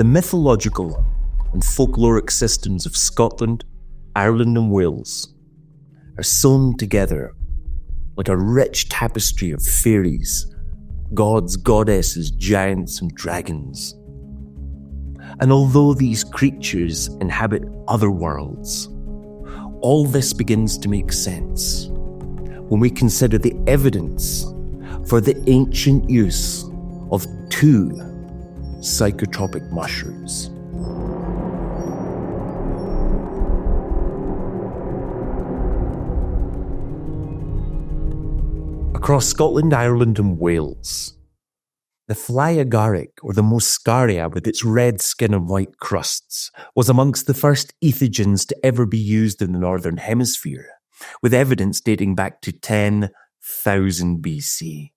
The mythological and folkloric systems of Scotland, Ireland and Wales are sewn together like a rich tapestry of fairies, gods, goddesses, giants and dragons. And although these creatures inhabit other worlds, all this begins to make sense when we consider the evidence for the ancient use of two psychotropic mushrooms. Across Scotland, Ireland and Wales, the fly agaric, or the Muscaria with its red skin and white crusts, was amongst the first ethogens to ever be used in the Northern Hemisphere, with evidence dating back to 10,000 BC.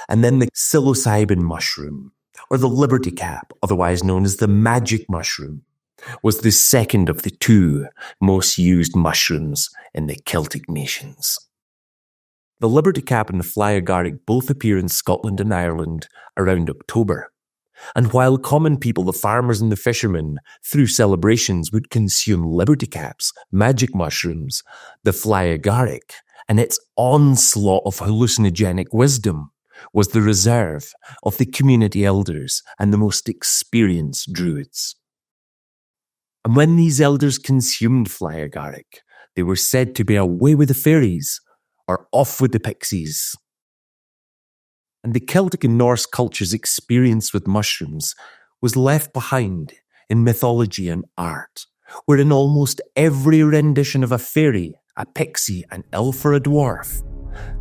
And then the psilocybin mushroom, or the liberty cap, otherwise known as the magic mushroom, was the second of the two most used mushrooms in the Celtic nations. The liberty cap and the fly agaric both appear in Scotland and Ireland around October. And while common people, the farmers and the fishermen, through celebrations would consume liberty caps, magic mushrooms, the fly agaric, and its onslaught of hallucinogenic wisdom was the reserve of the community elders and the most experienced druids. And when these elders consumed fly agaric, they were said to be away with the fairies, or off with the pixies. And the Celtic and Norse culture's experience with mushrooms was left behind in mythology and art, where in almost every rendition of a fairy, a pixie, an elf or a dwarf,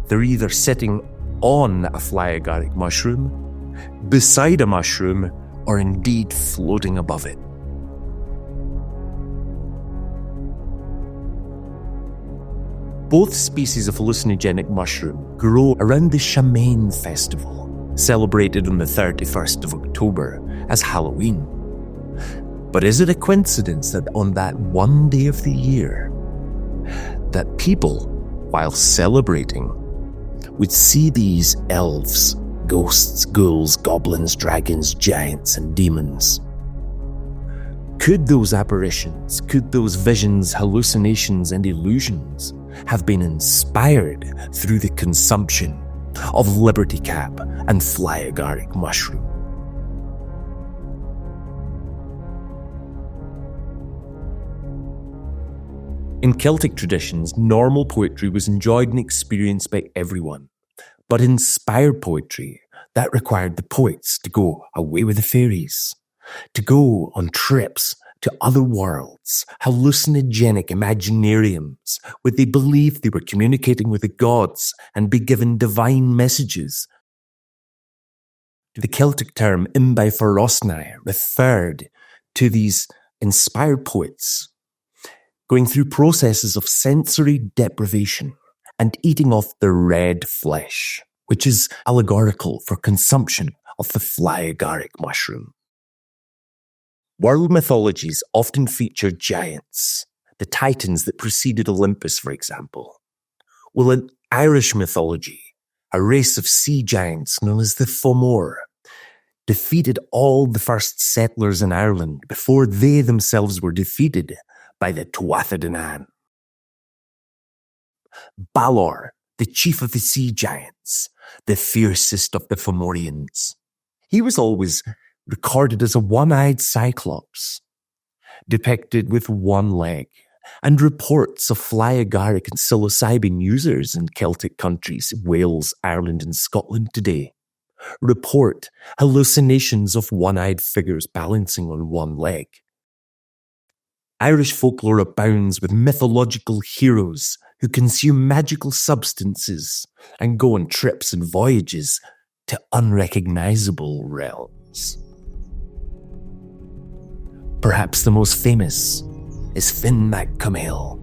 they're either sitting on a fly agaric mushroom, beside a mushroom, or indeed floating above it. Both species of hallucinogenic mushroom grow around the Shaman festival, celebrated on the 31st of October as Halloween. But is it a coincidence that on that one day of the year, that people, while celebrating, would see these elves, ghosts, ghouls, goblins, dragons, giants, and demons? Could those apparitions, could those visions, hallucinations, and illusions have been inspired through the consumption of liberty cap and fly agaric mushroom? In Celtic traditions, normal poetry was enjoyed and experienced by everyone. But inspired poetry, that required the poets to go away with the fairies, to go on trips to other worlds, hallucinogenic imaginariums, where they believed they were communicating with the gods and be given divine messages. The Celtic term imbiforosnai referred to these inspired poets going through processes of sensory deprivation and eating off the red flesh, which is allegorical for consumption of the fly agaric mushroom. World mythologies often feature giants, the titans that preceded Olympus, for example. Well, in Irish mythology, a race of sea giants known as the Fomor defeated all the first settlers in Ireland before they themselves were defeated by the Tuatha Dé Danann. Balor, the chief of the sea giants, the fiercest of the Fomorians, he was always recorded as a one-eyed cyclops, depicted with one leg, and reports of fly agaric and psilocybin users in Celtic countries, Wales, Ireland and Scotland today, report hallucinations of one-eyed figures balancing on one leg. Irish folklore abounds with mythological heroes who consume magical substances and go on trips and voyages to unrecognizable realms. Perhaps the most famous is Finn mac Cumaill.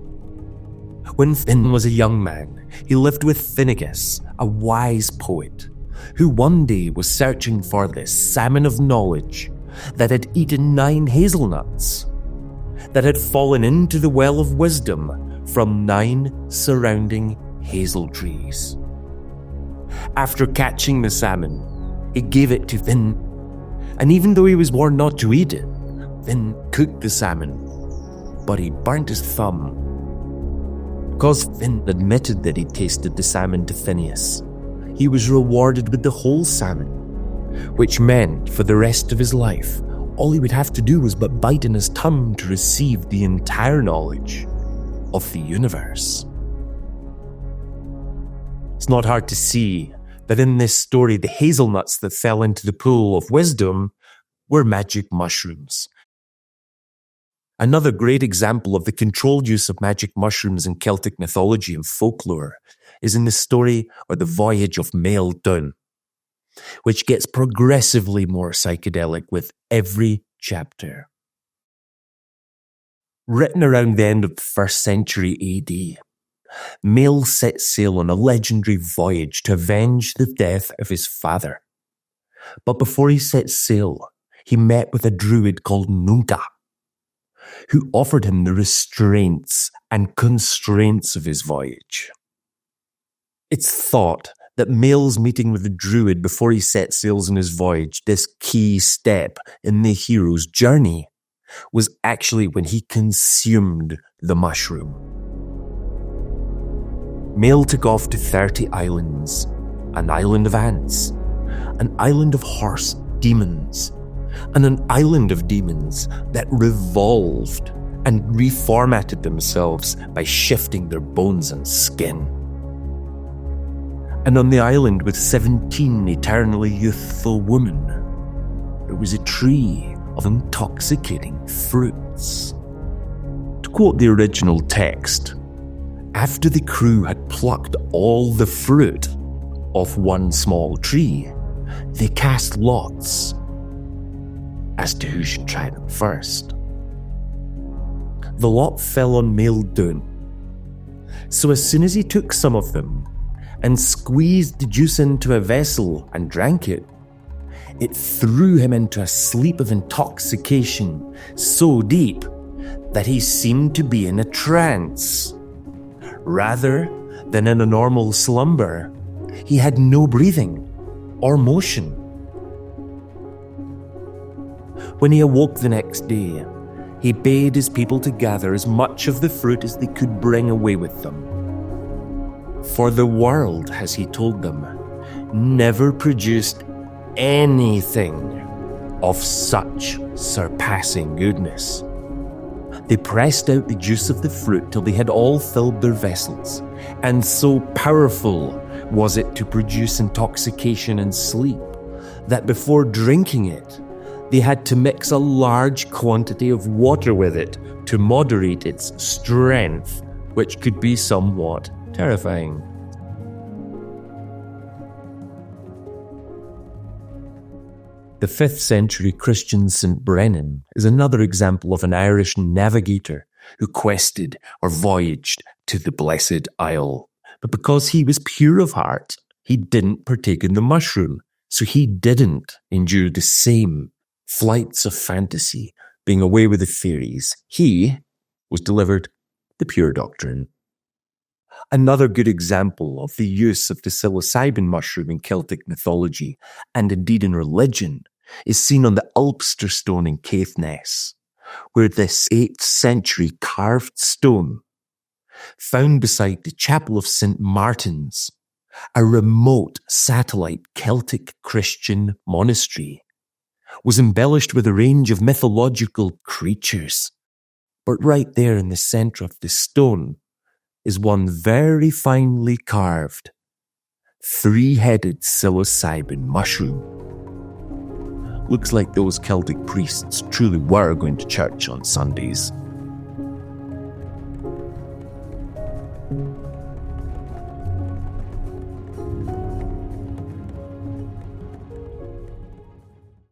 When Finn was a young man, he lived with Finnegas, a wise poet, who one day was searching for the salmon of knowledge that had eaten 9 hazelnuts, that had fallen into the well of wisdom from 9 surrounding hazel trees. After catching the salmon, he gave it to Finn, And even though he was warned not to eat it, Finn cooked the salmon, but he burnt his thumb. Because Finn admitted that he tasted the salmon to Phineas, he was rewarded with the whole salmon, which meant for the rest of his life, all he would have to do was but bite in his tongue to receive the entire knowledge of the universe. It's not hard to see that in this story, the hazelnuts that fell into the pool of wisdom were magic mushrooms. Another great example of the controlled use of magic mushrooms in Celtic mythology and folklore is in the story or the Voyage of MáelDúin, which gets progressively more psychedelic with every chapter. Written around the end of the 1st century AD, Máel set sail on a legendary voyage to avenge the death of his father. But before he set sail, he met with a druid called Nunca, who offered him the restraints and constraints of his voyage. It's thought that Máel's meeting with the druid before he set sails on his voyage, this key step in the hero's journey, was actually when he consumed the mushroom. Máel took off to 30 islands, an island of ants, an island of horse demons, and an island of demons that revolved and reformatted themselves by shifting their bones and skin. And on the island with 17 eternally youthful women, there was a tree of intoxicating fruits. To quote the original text, after the crew had plucked all the fruit off one small tree, they cast lots as to who should try them first. The lot fell on MáelDúin. So as soon as he took some of them and squeezed the juice into a vessel and drank it, it threw him into a sleep of intoxication so deep that he seemed to be in a trance. Rather than in a normal slumber, he had no breathing or motion. When he awoke the next day, he bade his people to gather as much of the fruit as they could bring away with them. For the world, as he told them, never produced anything of such surpassing goodness. They pressed out the juice of the fruit till they had all filled their vessels, and so powerful was it to produce intoxication and sleep that before drinking it, they had to mix a large quantity of water with it to moderate its strength, which could be somewhat terrifying. The 5th century Christian St. Brennan is another example of an Irish navigator who quested or voyaged to the Blessed Isle. But because he was pure of heart, he didn't partake in the mushroom, so he didn't endure the same flights of fantasy, being away with the fairies. He was delivered the pure doctrine. Another good example of the use of the psilocybin mushroom in Celtic mythology, and indeed in religion, is seen on the Ulster stone in Caithness, where this 8th century carved stone, found beside the chapel of St. Martin's, a remote satellite Celtic Christian monastery, was embellished with a range of mythological creatures. But right there in the centre of the stone is one very finely carved, 3-headed psilocybin mushroom. Looks like those Celtic priests truly were going to church on Sundays.